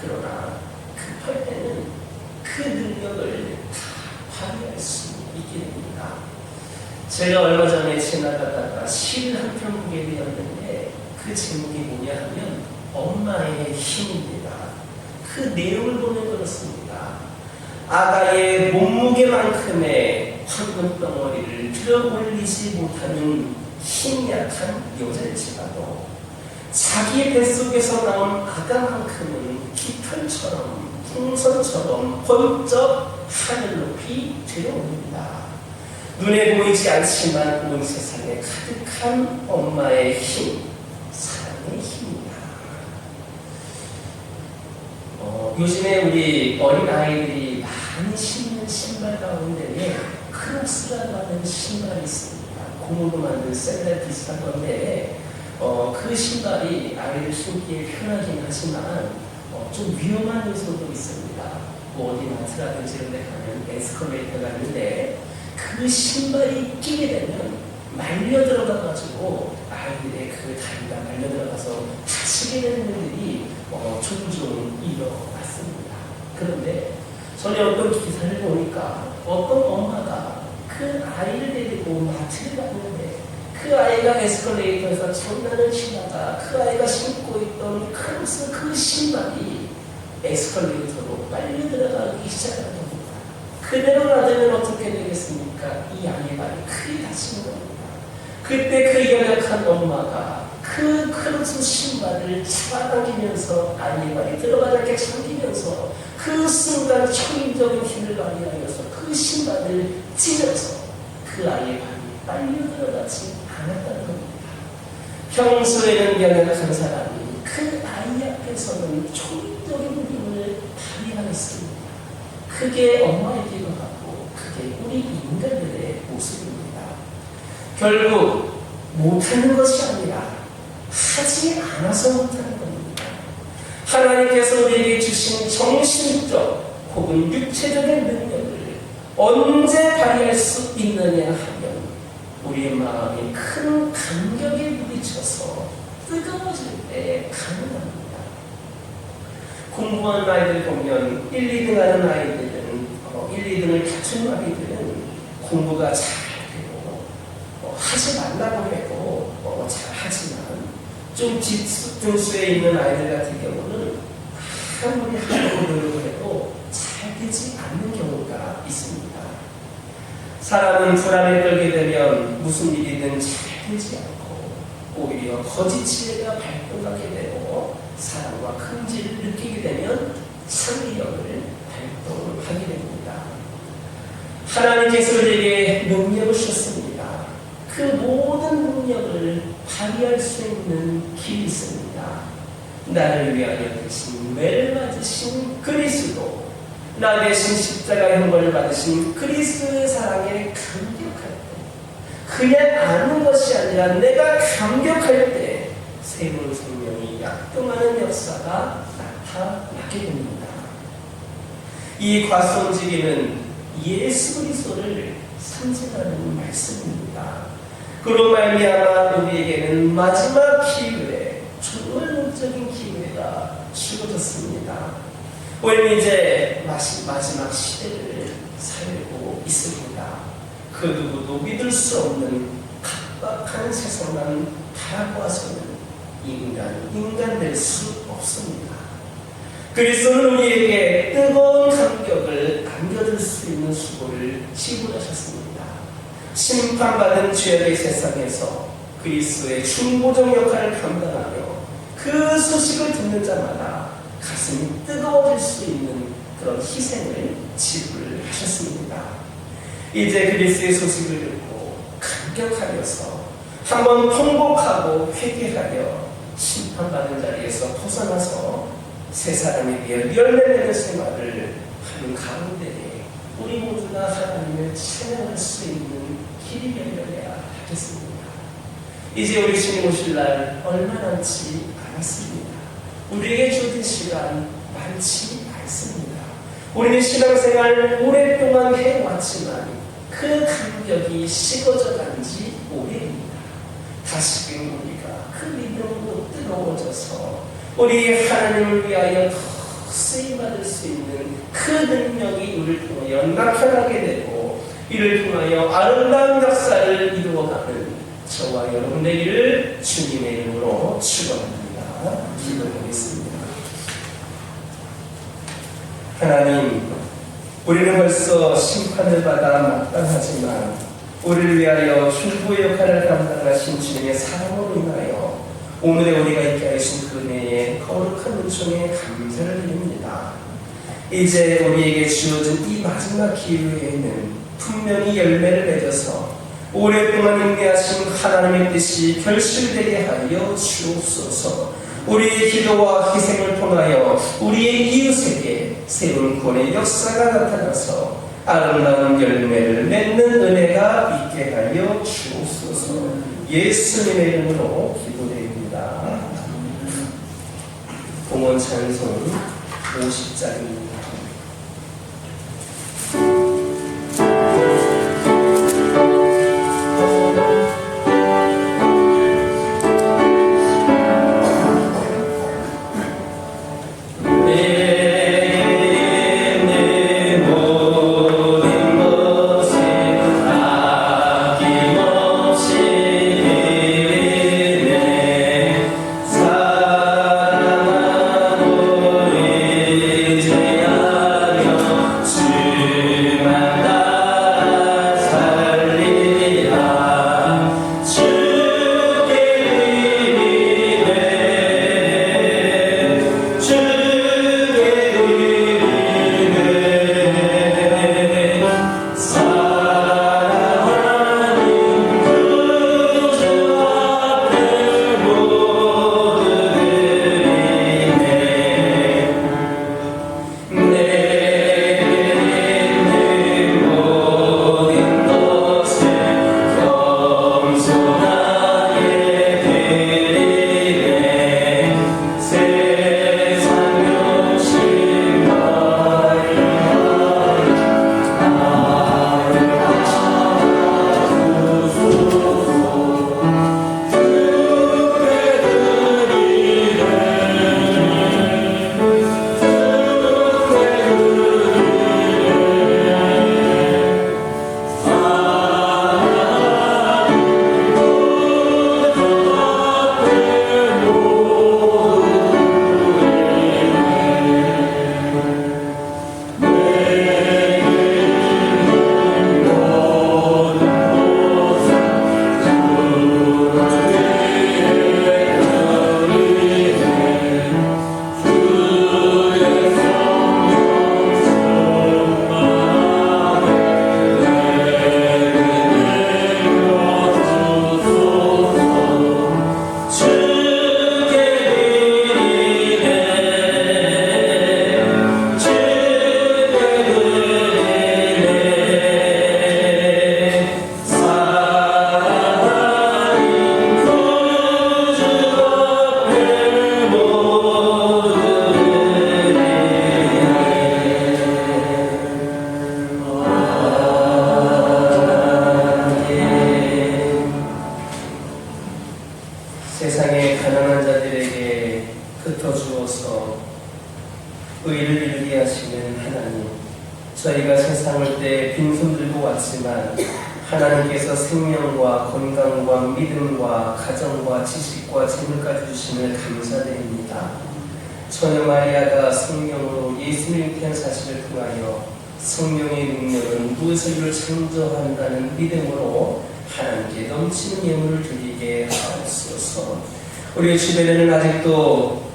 그러나 급할 때는 그 능력을 다 발휘할 수 있게 됩니다. 제가 얼마 전에 지나가다가 시를 한 편 보게 되었는데 그 제목이 뭐냐 하면 엄마의 힘입니다. 그 내용을 보면 그렇습니다. 아가의 몸무게만큼의 황금 덩어리를 들어 올리지 못하는 힘이 약한 여자일지라도 자기 뱃속에서 나온 아가만큼은 깃털처럼 풍선처럼 번쩍 하늘 높이 들어옵니다. 눈에 보이지 않지만 온 세상에 가득한 엄마의 힘, 사랑의 힘입니다. 요즘에 우리 어린아이들이 많이 신는 신발 가운데에 크록스라고 하는 신발이 있습니다. 고무로 만든 샌들 비슷한 건데 그 신발이 아이를 신기에 편하긴 하지만 좀 위험한 요소도 있습니다. 어디 마트라든지 이런 데 가면 에스컬레이터가 있는데 그 신발이 끼게 되면 말려 들어가가지고 아이들의 그 다리가 말려 들어가서 다치게 되는 일들이 종종 일어났습니다. 그런데 전에 어떤 기사를 보니까 어떤 엄마가 그 아이를 데리고 마트를 갔는데 그 아이가 에스컬레이터에서 장난을 치다가 그 아이가 신고 있던 크록스 그 신발이 에스컬레이터로 빨려 들어가기 시작한 겁니다. 그대로 놔두면 어떻게 되겠습니까? 이 아이의 발이 크게 다치는 겁니다. 그때 그 연약한 엄마가 그 크록스 신발을 잡아당기면서 아이의 발이 들어가지 않게 잠기면서 그 순간 초인적인 힘을 발휘하여서 그 신발을 찢어서 그 아이의 발이 빨려 들어가지 않았다는 겁니다. 평소에는 연약한 사람이 그 아이 앞에서는 초인적인 힘을 발휘하였습니다. 그게 엄마이기도 하고 그게 우리 인간들의 모습입니다. 결국 못하는 것이 아니라 하지 않아서 못하는 겁니다. 하나님께서 우리에게 주신 정신적 혹은 육체적인 능력을 언제 발휘할 수 있느냐 하면 우리의 마음이 큰 감격에 부딪혀서 뜨거워질 때 가능합니다. 공부한 아이들 보면 1, 2등 하는 아이들은 1, 2등을 갖춘 아이들은 공부가 잘 되고 하지 말라고 해도 잘 하지만 좀 뒷등수에 있는 아이들 같은 경우는 아무리 하려고 노력을 해도 잘 되지 않는 경우가 있습니다. 사람은 불안에 떨게 되면 무슨 일이든 잘 되지 않고 오히려 거짓 지혜가 발동하게 되고 사랑과 긍지를 느끼게 되면 창의력을 발동하게 됩니다. 하나님께서 우리에게 능력을 주셨습니다. 그 모든 능력을 발휘할 수 있는 길이 있습니다. 나를 위하여 대신 매를 맞으신 그리스도, 나 대신 십자가 형벌을 받으신 그리스도의 사랑에 감격할 때, 그냥 아는 것이 아니라 내가 감격할 때 새로운 생명이 약동하는 역사가 나타나게 됩니다. 이 과수원지기는 예수 그리스도를 상징하는 말씀입니다. 그로 말미암아 우리에게는 마지막 기회, 초월적인 기회가 주어졌습니다. 우리는 이제 마지막 시대를 살고 있습니다. 그 누구도 믿을 수 없는 각박한 세상만 바라보아서는 인간 될 수 없습니다. 그리스도는 우리에게 뜨거운 감격을 안겨줄 수 있는 수고를 지불하셨습니다. 심판받은 죄악의 세상에서 그리스도의 중보적 역할을 감당하며 그 소식을 듣는 자마다 가슴이 뜨거워질 수 있는 그런 희생을 지불하셨습니다. 이제 그리스도의 소식을 듣고 감격하여서 한번 통곡하고 회개하여 심판받는 자리에서 벗어나서 새 사람에 비해 열매내는 생활을 하는 가운데에 우리 모두가 하나님을 찬양할 수 있는 길이 열려야 하겠습니다. 이제 우리 주님 오실 날 얼마 남지 않았습니다. 우리에게 주어진 시간 많지 않습니다. 우리는 신앙생활 오랫동안 해왔지만 그 감격이 식어져 간 지 오래입니다. 다시금 우리가 그 믿음으로 뜨거워져서 우리 하나님을 위하여 더 쓰임받을 수 있는 그 능력이 우리를 통하여 나타나게 되고 이를 통하여 아름다운 역사를 이루어가는 저와 여러분 되기를 주님의 이름으로 축원합니다. 기도하겠습니다. 하나님, 우리는 벌써 심판을 받아 마땅하지만 우리를 위하여 중보의 역할을 감당하신 주님의 사랑으로 인하여 오늘의 우리가 있게 하신 그 은혜에 거룩한 은총에 감사를 드립니다. 이제 우리에게 주어진 이 마지막 기회에는 분명히 열매를 맺어서 오랫동안 인내하신 하나님의 뜻이 결실되게 하여 주옵소서. 우리의 기도와 희생을 통하여 우리의 이웃에게 새로운 구원의 역사가 나타나서 아름다운 열매를 맺는 은혜가 있게 하여 주옵소서. 예수님의 이름으로 기도드립니다. 공원 찬송 50장입니다. 사랑하고 이제야 세상의 가난한 자들에게 흩어주어서 의를 이루게 하시는 하나님, 저희가 세상 올 때 빈손 들고 왔지만 하나님께서 생명과 건강과 믿음과 가정과 지식과 재물까지 주심을 감사드립니다. 처녀 마리아가 성령으로 예수님을 잉태한 사실을 통하여 성령의 능력은 무엇을 창조한다는 믿음으로 하나님께 넘치는 예물을 드리게 하옵소서. 우리 주변에는 아직도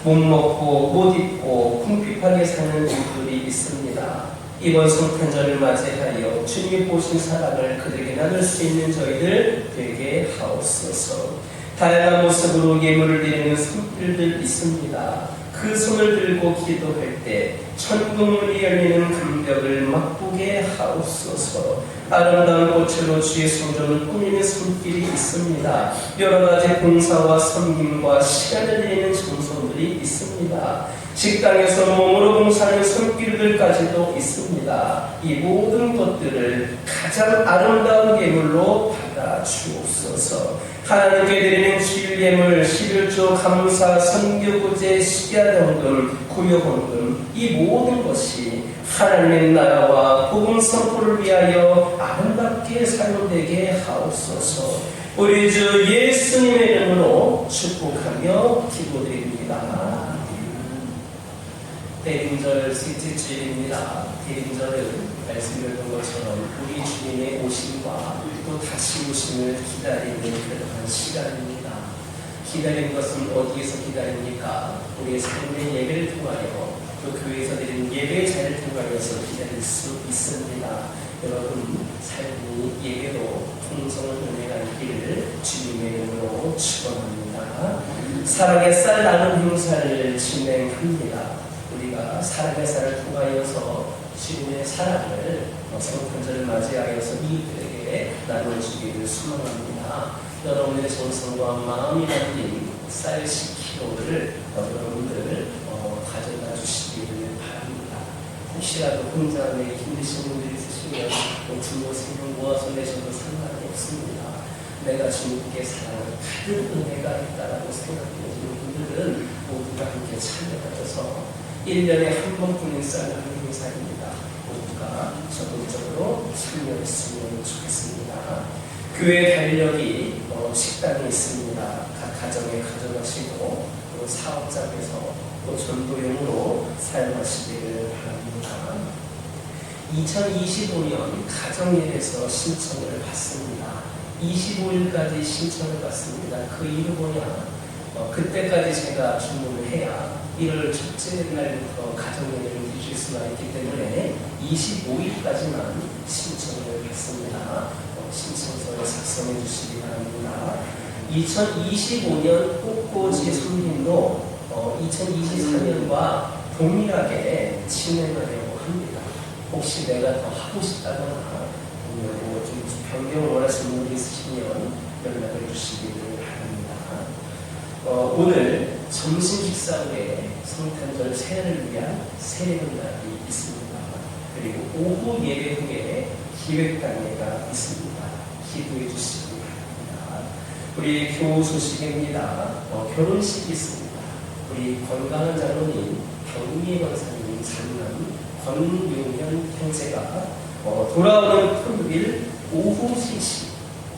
못 먹고 못 입고 궁핍하게 사는 이들이 있습니다. 이번 성탄절을 맞이하여 주님이 보신 사랑을 그들에게 나눌 수 있는 저희들 되게 하옵소서. 다양한 모습으로 예물을 드리는 손길들 있습니다. 그 손을 들고 기도할 때 천국문이 열리는 감격을 맛보게 하옵소서. 아름다운 꽃으로 주의 성전을 꾸미는 손길이 있습니다. 여러 가지 봉사와 섬김과 시간을 드리는 정성들이 있습니다. 식당에서 몸으로 봉사하는 손길들까지도 있습니다. 이 모든 것들을 가장 아름다운 예물로 받아 주옵소서. 하나님께 드리는 주일 예물, 11조 감사, 선교구제, 식야정금, 구요헌금, 이 모든 것이 하나님의 나라와 복음 선포를 위하여 아름답게 사용되게 하옵소서. 우리 주 예수님의 이름으로 축복하며 기도드립니다. 대림절 셋째 주일입니다. 대림절은 말씀드렸던 것처럼 우리 주님의 오심과 또 다시 오심을 기다리는 그러한 시간입니다. 기다리는 것은 어디에서 기다립니까? 우리의 삶의 예배를 통하여 또 교회에서 드리는 예배의 자리를 통하여서 기다릴 수 있습니다. 여러분 삶이 예배로 풍성한 은혜가 있기를 주님의 이름으로 축원합니다. 사랑의 쌀 나눔 행사를 진행합니다. 우리가 사랑의 쌀을 통하여서 주님의 사랑을 성탄절을 맞이하여서 이들에게 나눠주기를 소망합니다. 여러분의 정성과 마음이 담긴 쌀 10kg를 여러분들 가져다 주시기를 바랍니다. 혹시라도 혼자 내기 힘드신 분들이 있으시면 두모 세명 모아서 내셔도 상관이 없습니다. 내가 주님께 사랑을 받은 은혜가 있다라고 생각되시는 분들은 모두가 함께 참여하셔서 1년에 한 번뿐인 쌀나눔 행사입니다. 모두가 적극적으로 참여했으면 좋겠습니다. 교회 달력이 식당이 있습니다. 각 가정에 가져가시고 또 사업장에서 또 전도용으로 사용하시기를 바랍니다. 2025년 가정예배에서 신청을 받습니다. 25일까지 신청을 받습니다. 그 이유 뭐냐? 그때까지 제가 주문을 해야 1월 첫째 날부터 가정예배를 드실 수가 있기 때문에 25일까지만 신청을 받습니다. 신청서를 작성해 주시기 바랍니다. 2025년 꽃꽂이 손님도 2024년과 동일하게 진행하려고 합니다. 혹시 내가 더 하고 싶다거나 아니면 좀 변경을 원하시는 분이 있으시면 연락을 주시기를 바랍니다. 오늘 점심 식사 후에 성탄절 세례를 위한 세례문답이 있습니다. 그리고 오후 예배 후에 기획단회가 있습니다. 기도해 주시기 바랍니다. 우리 교우 소식입니다. 결혼식이 있습니다. 우리 건강한 장로님 경미 권사님 장남 권용현 형제가 돌아오는 토요일 오후 3시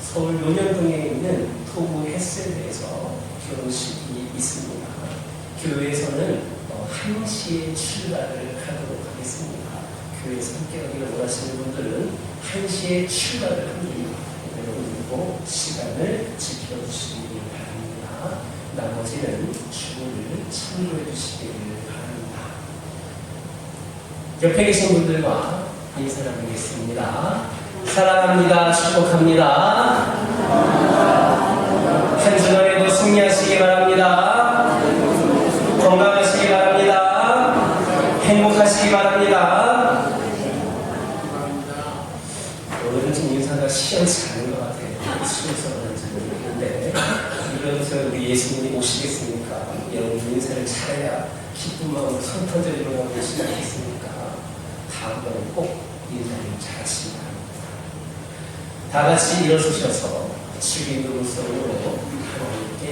서울 논현동에 있는 토부 햇셀에서 결혼식이 있습니다. 교회에서는 1시에 출발을 하도록 하겠습니다. 교회에서 함께하기를 원하시는 분들은 1시에 출발을 합니다. 여러분들도 시간을 지켜주시기 바랍니다. 나머지는 주문을 참고해 주시기를 바랍니다. 옆에 계신 분들과 인사 나누겠습니다. 사랑합니다. 축복합니다. 한 주간에도 승리하시기 바랍니다. 건강하시기 바랍니다. 행복하시기 바랍니다. 오늘은 좀 인사가 시원치 않은 것 같아요. 수고해서 그런지 모르겠는데 이러면서 우리 예수님이 오시겠습니까? 여러분 인사를 잘해야 기쁜 마음으로 성탄절 일어나고 시작했으니까 다음번에 꼭 인사를 잘하시기 바랍니다. 다 같이 일어서셔서 주기도문성으로 하나님께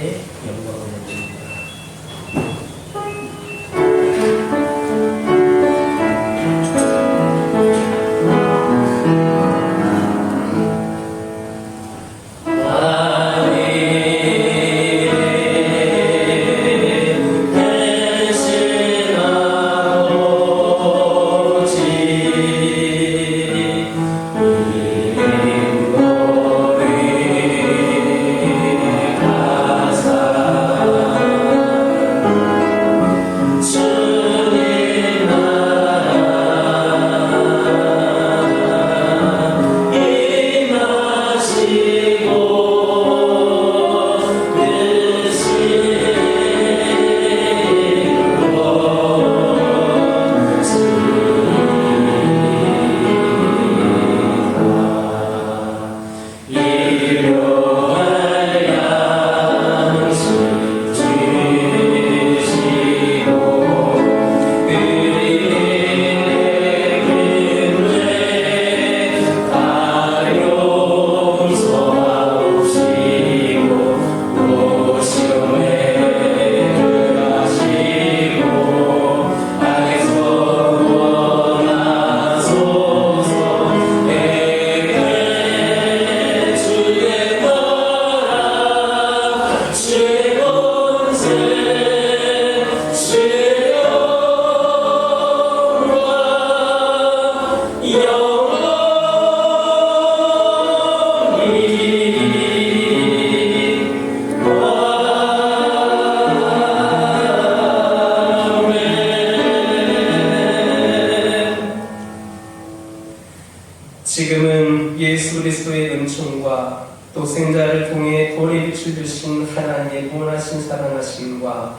하심과 독생자를 통해 돌의 빛을 주신 하나님의 무한하신 사랑하심과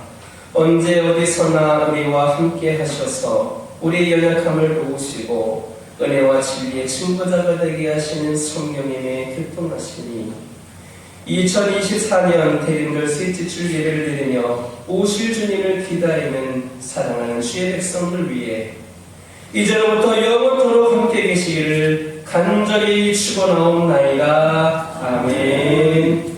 언제 어디서나 우리와 함께 하셔서 우리의 연약함을 도우시고 은혜와 진리의 친구자가 되게 하시는 성령님의 교통하시니 2024년 대림절 셋째 주 예배를 드리며 오실 주님을 기다리는 사랑하는 주의 백성들 위해 이제로부터 영원토록 함께 계시기를 간절히 축원하옵나이다. 아멘.